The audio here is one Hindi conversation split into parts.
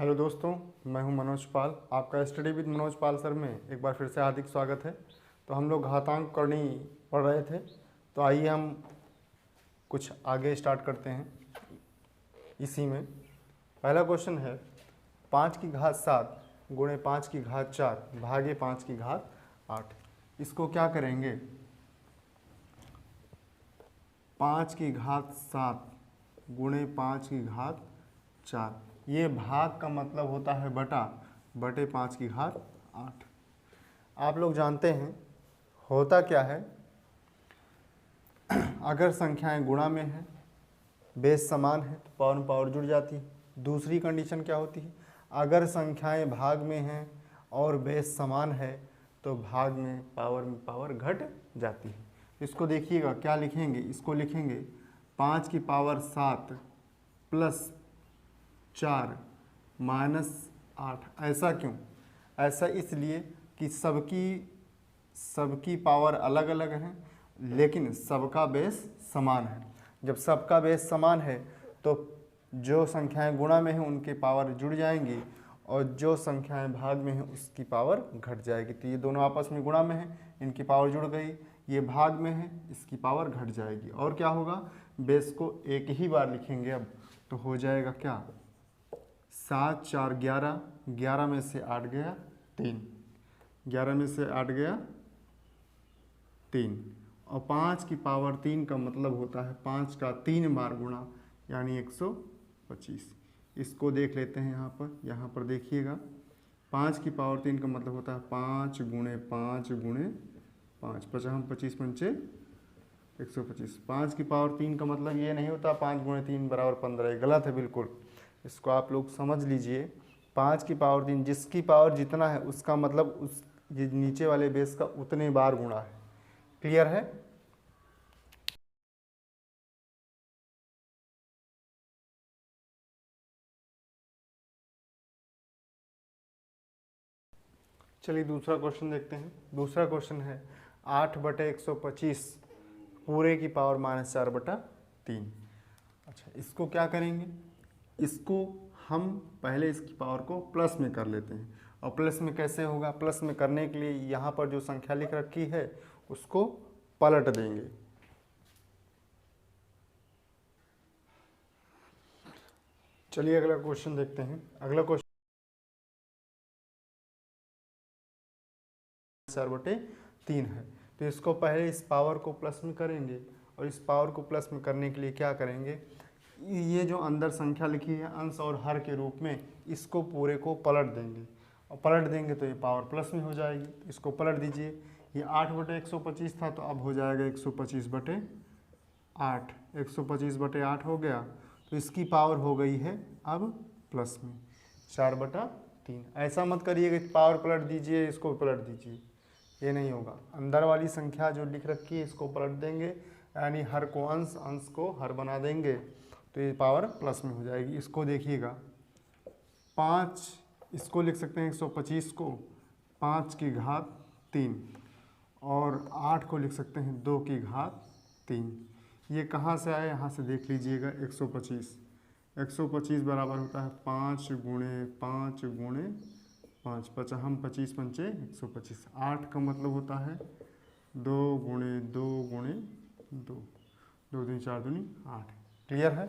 हेलो दोस्तों, मैं हूं मनोज पाल। आपका study with Manoj Pal sir में एक बार फिर से हार्दिक स्वागत है। तो हम लोग घातांक करनी पढ़ रहे थे, तो आइए हम कुछ आगे स्टार्ट करते हैं। इसी में पहला क्वेश्चन है 5 की घात 7 गुणे 5 की घात 4 भागे 5 की घात 8। इसको क्या करेंगे? 5 की घात 7 गुणे 5 की घात 4, ये भाग का मतलब होता है बटा, बटे 5 की घात 8। आप लोग जानते हैं होता क्या है, अगर संख्याएं गुणा में है, बेस समान है तो पावर में पावर जुड़ जाती है। दूसरी कंडीशन क्या होती है, अगर संख्याएं भाग में हैं और बेस समान है तो भाग में पावर घट जाती है। इसको देखिएगा क्या लिखेंगे, इसको लिखेंगे 5 की पावर 7 प्लस 4 माइनस 8। ऐसा क्यों? ऐसा इसलिए कि सबकी पावर अलग अलग है लेकिन सबका बेस समान है। जब सबका बेस समान है तो जो संख्याएं गुणा में हैं उनकी पावर जुड़ जाएंगी और जो संख्याएं भाग में हैं उसकी पावर घट जाएगी। तो ये दोनों आपस में गुणा में हैं, इनकी पावर जुड़ गई, ये भाग में है, इसकी पावर घट जाएगी। और क्या होगा, बेस को एक ही बार लिखेंगे अब, तो हो जाएगा क्या, 7 4 11, 11 में से 8 गया 3, 11 में से 8 गया 3, और 5 की पावर 3 का मतलब होता है 5 का 3 बार गुणा, यानी 125। इसको देख लेते हैं यहाँ पर देखिएगा, 5 की पावर 3 का मतलब होता है 5 गुणे 5 गुणे 5, 5 25 पंचे 125। 5 की पावर 3 का मतलब ये नहीं होता 5 गुणे 3 बराबर 15, ये गलत है बिल्कुल। इसको आप लोग समझ लीजिए, 5 की पावर 3, जिसकी पावर जितना है उसका मतलब उस ये नीचे वाले बेस का उतने बार गुणा है। क्लियर है? चलिए दूसरा क्वेश्चन देखते हैं। दूसरा क्वेश्चन है 8/125 पूरे की पावर -4/3। अच्छा, इसको क्या करेंगे, इसको हम पहले इसकी पावर को प्लस में कर लेते हैं। और प्लस में कैसे होगा, प्लस में करने के लिए यहाँ पर जो संख्या लिख रखी है उसको पलट देंगे। चलिए अगला क्वेश्चन देखते हैं। अगला क्वेश्चन 4/3 है, तो इसको पहले इस पावर को प्लस में करेंगे और इस पावर को प्लस में करने के लिए क्या करेंगे, ये जो अंदर संख्या लिखी है अंश और हर के रूप में, इसको पूरे को पलट देंगे और पलट देंगे तो ये पावर प्लस में हो जाएगी। तो इसको पलट दीजिए, ये 8/125 था तो अब हो जाएगा 125/8, 125/8 हो गया, तो इसकी पावर हो गई है अब प्लस में 4/3। ऐसा मत करिएगा पावर पलट दीजिए इसको पलट दीजिए, ये नहीं होगा। अंदर वाली संख्या जो लिख रखी है इसको पलट देंगे, यानी हर को अंश, अंश को हर बना देंगे, तो ये पावर प्लस में हो जाएगी। इसको देखिएगा 5, इसको लिख सकते हैं 125 को 5 की घात 3 और 8 को लिख सकते हैं 2 की घात 3। ये कहाँ से आया, यहाँ से देख लीजिएगा 125, 125 बराबर होता है 5 गुणे 5 गुणे 5, 25 पंचे 125। 8 का मतलब होता है 2 गुणे 2 गुणे 2, 2 दूनी 4 दूनी 8। क्लियर है?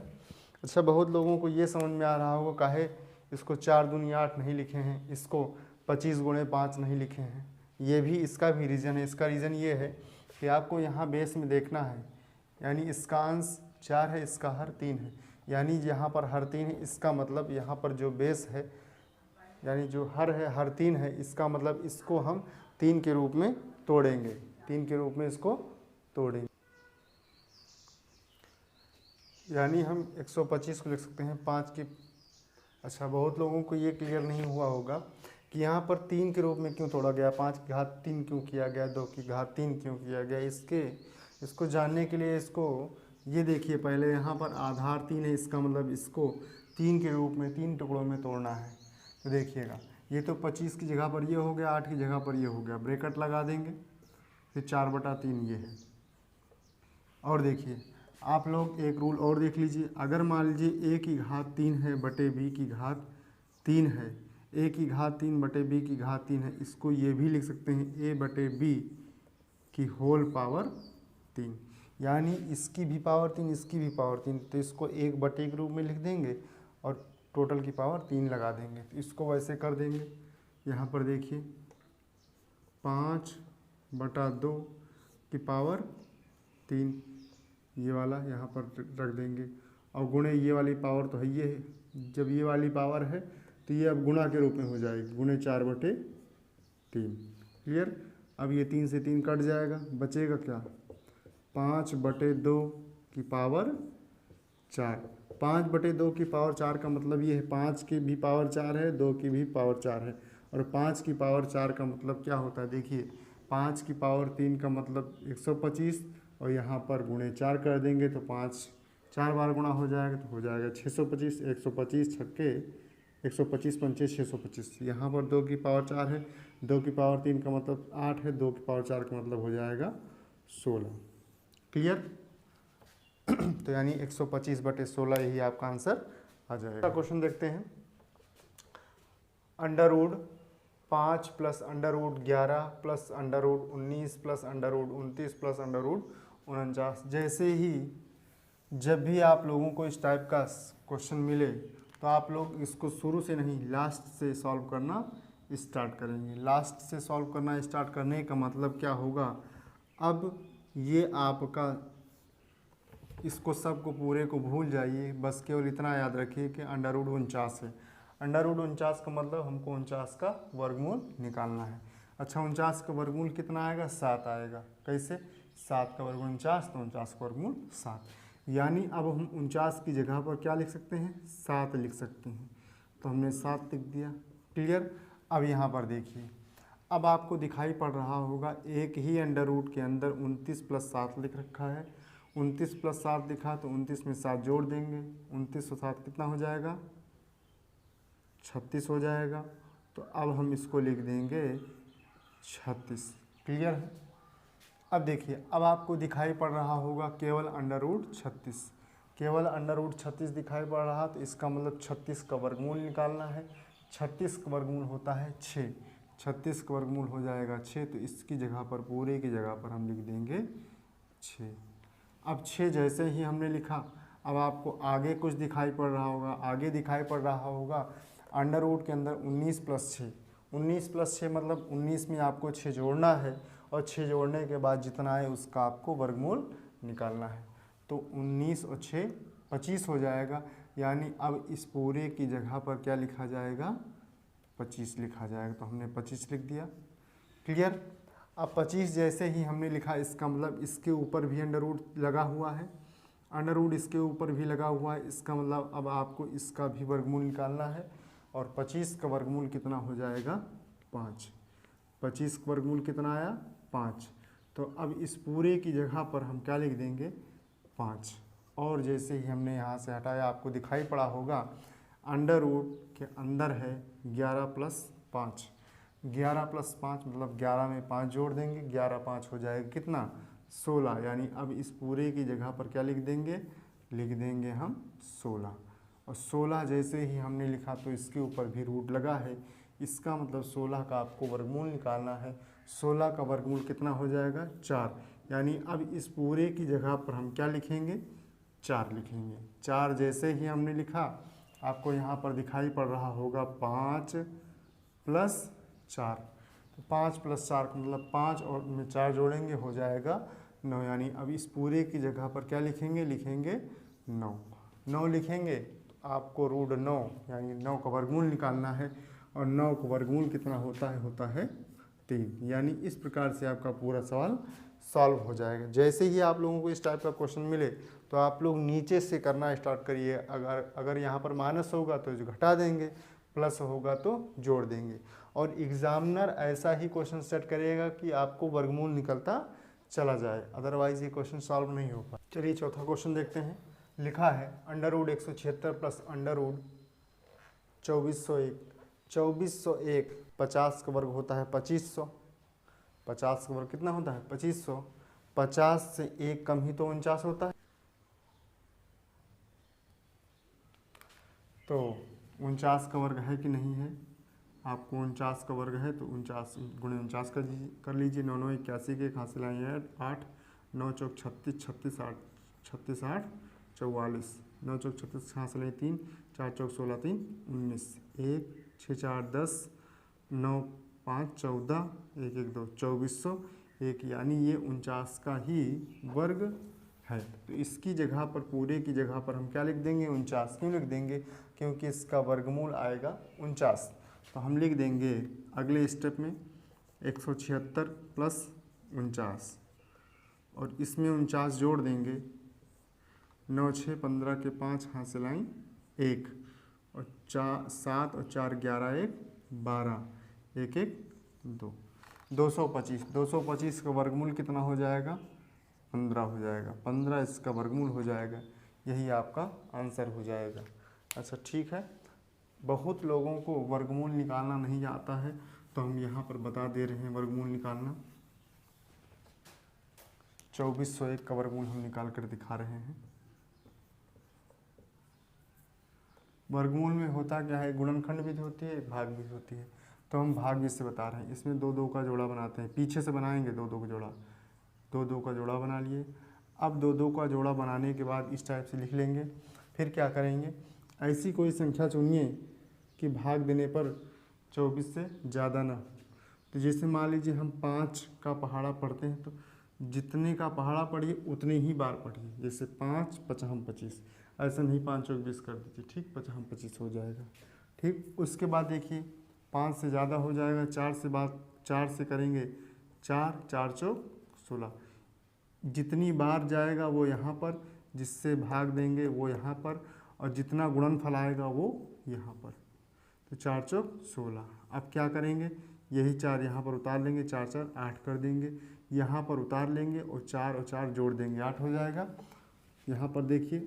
अच्छा, बहुत लोगों को ये समझ में आ रहा होगा काहे इसको 4 दूनी 8 नहीं लिखे हैं, इसको 25 गुणे 5 नहीं लिखे हैं। ये भी इसका भी रीज़न है। इसका रीज़न ये है कि आपको यहाँ बेस में देखना है, यानी इसका अंश 4 है, इसका हर 3 है, यानी यहाँ पर हर 3 है, इसका मतलब यहाँ पर जो बेस है यानी जो हर है हर 3 है, इसका मतलब इसको हम 3 के रूप में तोड़ेंगे, 3 के रूप में इसको तोड़ेंगे, यानी हम 125 को लिख सकते हैं 5 की। अच्छा, बहुत लोगों को ये क्लियर नहीं हुआ होगा कि यहाँ पर 3 के रूप में क्यों तोड़ा गया, 5 की घात 3 क्यों किया गया, 2 की घात 3 क्यों किया गया। इसको जानने के लिए इसको ये देखिए, पहले यहाँ पर आधार 3 है, इसका मतलब इसको 3 के रूप में 3 टुकड़ों में तोड़ना है। तो देखिएगा, ये तो 25 की जगह पर ये हो गया, 8 की जगह पर ये हो गया, ब्रैकेट लगा देंगे, फिर 4/3 ये है। और देखिए आप लोग एक रूल और देख लीजिए, अगर मान लीजिए a की घात 3 है बटे b की घात 3 है, a की घात 3 बटे b की घात 3 है, इसको ये भी लिख सकते हैं a बटे b की होल पावर 3, यानी इसकी भी पावर 3 इसकी भी पावर 3, तो इसको 1 बटे के रूप में लिख देंगे और टोटल की पावर 3 लगा देंगे। तो इसको वैसे कर देंगे, यहाँ पर देखिए 5 बटा 2 की पावर 3, ये वाला यहाँ पर रख देंगे और गुणे ये वाली पावर तो है ये है, जब ये वाली पावर है तो ये अब गुणा के रूप में हो जाएगी, गुणे 4 बटे 3। क्लियर। अब ये 3 से 3 कट जाएगा, बचेगा क्या 5 बटे 2 की पावर 4। 5 बटे 2 की पावर 4 का मतलब ये है 5 की भी पावर 4 है, 2 की भी पावर 4 है, और 5 की पावर 4 का मतलब क्या होता है, देखिए 5 की पावर 3 का मतलब 125, और यहाँ पर गुणे 4 कर देंगे तो 5 4 बार गुणा हो जाएगा तो हो जाएगा 625, 125 छक्के 125 पंचे 625। यहाँ पर 2 की पावर 4 है, 2 की पावर 3 का मतलब 8 है, 2 की पावर 4 का मतलब हो जाएगा 16। क्लियर। तो यानी 125 बटे 16 यही आपका आंसर आ जाएगा। क्वेश्चन देखते हैं। Under root 5 plus under root 11 plus under root 19 plus under root 29 plus under root 49। जैसे ही जब भी आप लोगों को इस टाइप का क्वेश्चन मिले तो आप लोग इसको शुरू से नहीं लास्ट से सॉल्व करना स्टार्ट करेंगे। लास्ट से सॉल्व करना स्टार्ट करने का मतलब क्या होगा, अब ये आपका इसको सबको पूरे को भूल जाइए, बस केवल इतना याद रखिए कि अंडर रूट 49 है। अंडर रूट 49 का मतलब हमको 49 का वर्गमूल निकालना है। अच्छा 49 का वर्गमूल कितना आएगा, 7 आएगा। कैसे, 7 का वर्गमूल 49 तो 49 का वर्गमूल 7, यानी अब हम 49 की जगह पर क्या लिख सकते हैं, 7 लिख सकते हैं। तो हमने 7 लिख दिया। क्लियर। अब यहाँ पर देखिए, अब आपको दिखाई पड़ रहा होगा एक ही अंडर रूट के अंदर 29 प्लस 7 लिख रखा है। 29 प्लस 7 लिखा तो 29 में 7 जोड़ देंगे, 29 और 7 कितना हो जाएगा, 36 हो जाएगा। तो अब हम इसको लिख देंगे 36। क्लियर है। अब देखिए, अब आपको दिखाई पड़ रहा होगा केवल अंडर रूट 36, केवल अंडर रूट 36 दिखाई पड़ रहा, तो इसका मतलब 36 का वर्गमूल निकालना है। 36 का वर्गमूल होता है 6, 36 का वर्गमूल हो जाएगा 6, तो इसकी जगह पर पूरे की जगह पर हम लिख देंगे 6। अब 6 जैसे ही हमने लिखा, अब आपको आगे कुछ दिखाई पड़ रहा होगा, आगे दिखाई पड़ रहा होगा अंडर रूट के अंदर 19 प्लस 6, 19 प्लस 6 मतलब 19 में आपको 6 जोड़ना है, और 6 जोड़ने के बाद जितना है उसका आपको वर्गमूल निकालना है। तो 19 और 6 25 हो जाएगा, यानी अब इस पूरे की जगह पर क्या लिखा जाएगा, 25 लिखा जाएगा। तो हमने 25 लिख दिया। क्लियर। अब 25 जैसे ही हमने लिखा, इसका मतलब इसके ऊपर भी अंडर रूट लगा हुआ है, अंडर रूट इसके ऊपर भी लगा हुआ है, इसका मतलब अब आपको इसका भी वर्गमूल निकालना है। और 25 का वर्गमूल कितना हो जाएगा, 5। 25 का वर्गमूल कितना आया, 5। तो अब इस पूरे की जगह पर हम क्या लिख देंगे, 5। और जैसे ही हमने यहाँ से हटाया, आपको दिखाई पड़ा होगा अंडर रूट के अंदर है 11 प्लस 5, 11 प्लस 5 मतलब 11 में 5 जोड़ देंगे, 11 5 हो जाएगा कितना, 16। यानी अब इस पूरे की जगह पर क्या लिख देंगे, लिख देंगे हम 16। और 16 जैसे ही हमने लिखा तो इसके ऊपर भी रूट लगा है, इसका मतलब 16 का आपको वर्गमूल निकालना है। 16 का वर्गमूल कितना हो जाएगा, 4। यानी अब इस पूरे की जगह पर हम क्या लिखेंगे, 4 लिखेंगे। 4 जैसे ही हमने लिखा, आपको यहाँ पर दिखाई पड़ रहा होगा 5 प्लस 4, तो 5 प्लस 4 का मतलब 5 और में 4 जोड़ेंगे हो जाएगा 9। यानी अब इस पूरे की जगह पर क्या लिखेंगे, लिखेंगे 9। 9 लिखेंगे तो आपको रूट 9 यानी 9 का वर्गमूल निकालना है, और 9 का वर्गमूल कितना होता है 3। यानी इस प्रकार से आपका पूरा सवाल सॉल्व हो जाएगा। जैसे ही आप लोगों को इस टाइप का क्वेश्चन मिले तो आप लोग नीचे से करना स्टार्ट करिए। अगर यहाँ पर माइनस होगा तो जो घटा देंगे, प्लस होगा तो जोड़ देंगे। और एग्जामिनर ऐसा ही क्वेश्चन सेट करिएगा कि आपको वर्गमूल निकलता चला जाए, अदरवाइज ये क्वेश्चन सॉल्व नहीं हो पाए। चलिए चौथा क्वेश्चन देखते हैं। लिखा है under root 176 plus under root 2401। 2401 50 का वर्ग होता है 2500, 50 का वर्ग कितना होता है 2500। 50 से 1 कम ही तो 49 होता है, तो 49 का वर्ग है कि नहीं है, आपको 49 का वर्ग है तो 49 गुणे 49 कर लीजिए। 9 9 81 के, एक हासिल आई है 8, 9 चौक 36, 36 8, 36 8 44, 9 चौक 36 हासिल आई 3, 4 चौक 16 3 19, 1 6 4 10, 9 5 14, 1 1 2 2400 1, यानी ये 49 का ही वर्ग है। तो इसकी जगह पर, पूरे की जगह पर हम क्या लिख देंगे, 49। क्यों लिख देंगे, क्योंकि इसका वर्गमूल आएगा 49। तो हम लिख देंगे अगले स्टेप में 176 प्लस 49, और इसमें 49 जोड़ देंगे। 9 6 15 के 5 हासिल आई 1, और 4 7 और 4 11 1 12, 1 1 2, 225। 225 का वर्गमूल कितना हो जाएगा, 15 हो जाएगा। 15 इसका वर्गमूल हो जाएगा, यही आपका आंसर हो जाएगा। अच्छा ठीक है, बहुत लोगों को वर्गमूल निकालना नहीं आता है, तो हम यहाँ पर बता दे रहे हैं वर्गमूल निकालना। 2401 का वर्गमूल हम निकाल कर दिखा रहे हैं। वर्गमूल में होता क्या है, गुणनखंड भी होती है, भाग भी होती है। तो हम भाग से बता रहे हैं। इसमें 2 2 का जोड़ा बनाते हैं, पीछे से बनाएंगे 2 2 का जोड़ा, 2 2 का जोड़ा बना लिए। अब 2 2 का जोड़ा बनाने के बाद इस टाइप से लिख लेंगे। फिर क्या करेंगे, ऐसी कोई संख्या चुनिए कि भाग देने पर 24 से ज़्यादा ना। तो जैसे मान लीजिए हम 5 का पहाड़ा पढ़ते हैं, तो जितने का पहाड़ा पढ़िए उतने ही बार पढ़िए। जैसे 5 5 25, ऐसा नहीं 5 चौक 20 कर दीजिए, ठीक, 5 25 हो जाएगा। ठीक, उसके बाद देखिए 5 से ज़्यादा हो जाएगा, 4 से करेंगे 4 4 चौक 16। जितनी बार जाएगा वो यहाँ पर, जिससे भाग देंगे वो यहाँ पर, और जितना गुणनफल आएगा वो यहाँ पर। तो 4 चौक 16। अब क्या करेंगे, यही 4 यहाँ पर उतार लेंगे, 4 4 8 कर देंगे, यहाँ पर उतार लेंगे और 4 जोड़ देंगे, 8 हो जाएगा। यहाँ पर देखिए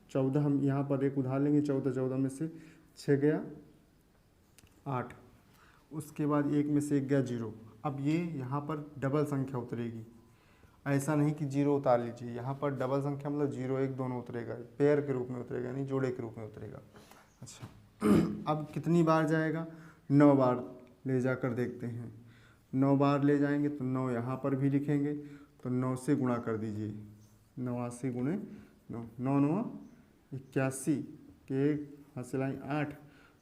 14, हम यहाँ पर एक उधार लेंगे, 14 में से 6 गया 8, उसके बाद 1 में से 1 गया 0। अब ये यहाँ पर डबल संख्या उतरेगी, ऐसा नहीं कि 0 उतार लीजिए, यहाँ पर डबल संख्या मतलब 0 1 दोनों उतरेगा, पेयर के रूप में उतरेगा, नहीं जोड़े के रूप में उतरेगा। अच्छा अब कितनी बार जाएगा, 9 बार ले जाकर देखते हैं। 9 बार ले जाएंगे तो 9 यहाँ पर भी लिखेंगे, तो 9 से गुणा कर दीजिए, 89 गुणे 9, 9 9 81 के, एक हासिल आई 8,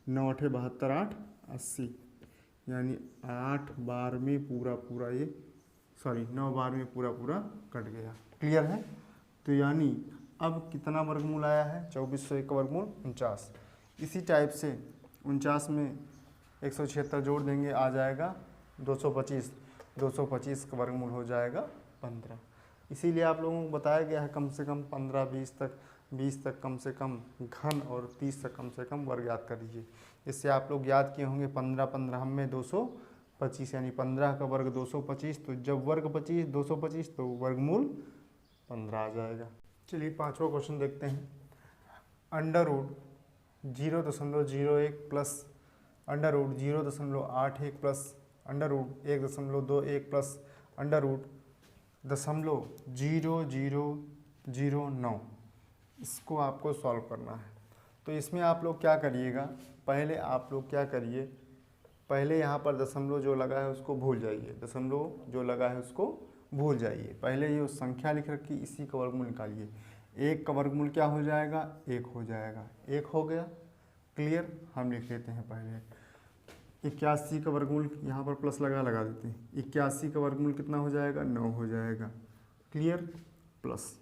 9 8 72 8 80, यानी 8 बार में पूरा ये, सॉरी 9 बार में पूरा कट गया। क्लियर है। तो यानी अब कितना वर्गमूल आया है, 2401 का वर्गमूल 49। इसी टाइप से 49 में 176 जोड़ देंगे, आ जाएगा 225। 225 का वर्गमूल हो जाएगा 15। इसीलिए आप लोगों को बताया गया है कम से कम 15 20 तक कम से कम घन, और 30 तक कम से कम वर्ग याद कर लीजिए। इससे आप लोग याद किए होंगे 15 15 में 225, यानी 15 का वर्ग 225। तो जब वर्ग 25 225 तो वर्गमूल 15 आ जाएगा। चलिए 5वां क्वेश्चन देखते हैं। Under root 0.01 plus under root 0.81 plus under root 1.21 plus under root 0.0009, इसको आपको सॉल्व करना है। तो इसमें आप लोग क्या करिएगा, पहले आप लोग क्या करिए, पहले यहाँ पर दशमलव जो लगा है उसको भूल जाइए, दशमलव जो लगा है उसको भूल जाइए। पहले ये संख्या लिख रखी, इसी का वर्गमूल निकालिए। 1 का वर्गमूल क्या हो जाएगा, 1 हो जाएगा, 1 हो गया। क्लियर, हम लिख लेते हैं पहले 81 का वर्गमूल, यहाँ पर प्लस लगा देते हैं। 81 का वर्गमूल कितना हो जाएगा, 9 हो जाएगा। क्लियर, प्लस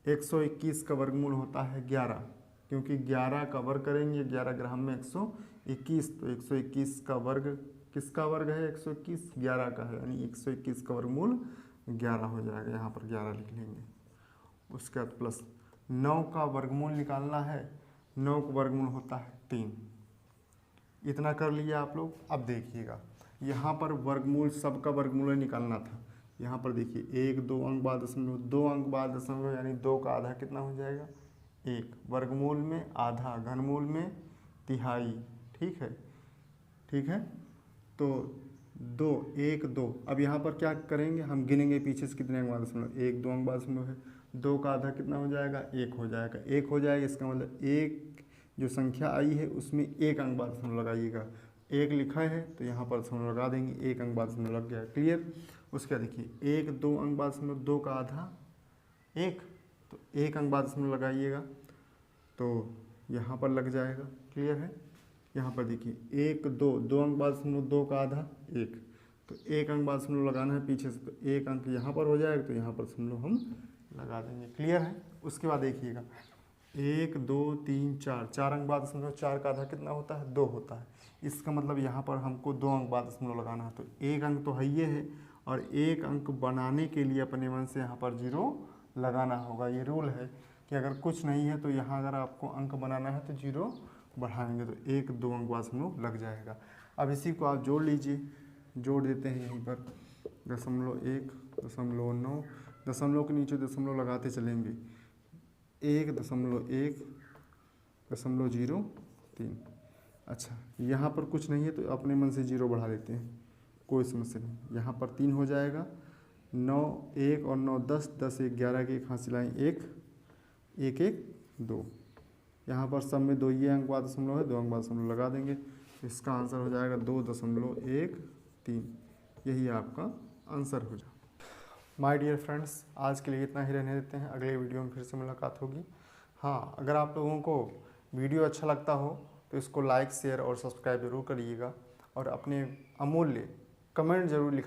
121 का वर्गमूल होता है 11, क्योंकि 11 का वर्ग करेंगे, 11 ग्राम में 121, तो 121 का वर्ग किसका वर्ग है, 121 11 का है, यानी 121 का वर्गमूल 11 हो जाएगा। यहाँ पर 11 लिख लेंगे। उसके बाद प्लस 9 का वर्गमूल निकालना है, 9 का वर्गमूल होता है 3। इतना कर लिया आप लोग। अब देखिएगा यहाँ पर वर्गमूल, सबका वर्गमूल निकालना था। यहाँ पर देखिए 1 2 अंक बाद दशमलव, 2 अंक बाद दशमलव, यानी 2 का आधा कितना हो जाएगा, 1। वर्गमूल में आधा, घनमूल में तिहाई। ठीक है। तो 2 1 2। अब यहाँ पर क्या करेंगे, हम गिनेंगे पीछे से कितने अंक बाद दशमलव, 1 2 अंक बाद दशमलव है। 2 का आधा कितना हो जाएगा, 1 हो जाएगा। 1 हो जाएगा, इसका मतलब 1 जो संख्या आई है उसमें एक अंक बाद दशमलव लगाइएगा। एक लिखा है तो यहाँ पर दशमलव लगा देंगे, एक अंक बाद दशमलव लग गया। क्लियर। उसके बाद देखिए 1 2 अंक बाद दशमलव, 2 का आधा 1, तो एक अंक बाद दशमलव लगाइएगा तो यहाँ पर लग जाएगा। क्लियर है। यहाँ पर देखिए 1 2, 2 अंक बाद दशमलव, 2 का आधा 1, तो एक अंक बाद दशमलव लगाना है पीछे से, तो एक अंक यहाँ पर हो जाएगा, तो यहाँ पर दशमलव हम लगा देंगे। क्लियर है। उसके बाद देखिएगा 1 2 3 4, 4 अंक बाद दशमलव, 4 का आधा कितना होता है 2 होता है। इसका मतलब यहाँ पर हमको 2 अंक बाद दशमलव लगाना है, तो एक अंक तो है ये है, और एक अंक बनाने के लिए अपने मन से यहाँ पर 0 लगाना होगा। ये रूल है कि अगर कुछ नहीं है तो यहाँ अगर आपको अंक बनाना है तो 0 बढ़ाएंगे, तो 1 2 अंक बाद दशमलव लग जाएगा। अब इसी को आप जोड़ लीजिए, जोड़ देते हैं यहीं पर 0.1 0.9, दशमलव के नीचे दशमलव लगाते चलेंगे, 1.1 0.03। अच्छा, यहाँ पर कुछ नहीं है तो अपने मन से 0 बढ़ा देते हैं, कोई समस्या नहीं। यहाँ पर 3 हो जाएगा, 9 1 और 9 10, 10 1 11 के एक हाथ सिलाएँ 1 1 1 2। यहाँ पर सब में 2 ये अंक बाद दशमलव है, 2 अंक बाद दशमलव लगा देंगे, इसका आंसर हो जाएगा 2.13। यही आपका आंसर हो जाएगा। माय डियर फ्रेंड्स, आज के लिए इतना ही रहने देते हैं, अगले वीडियो में फिर से मुलाकात होगी। हाँ, अगर आप लोगों को वीडियो अच्छा लगता हो तो इसको लाइक शेयर और सब्सक्राइब जरूर करिएगा, और अपने अमूल्य कमेंट जरूर लिखा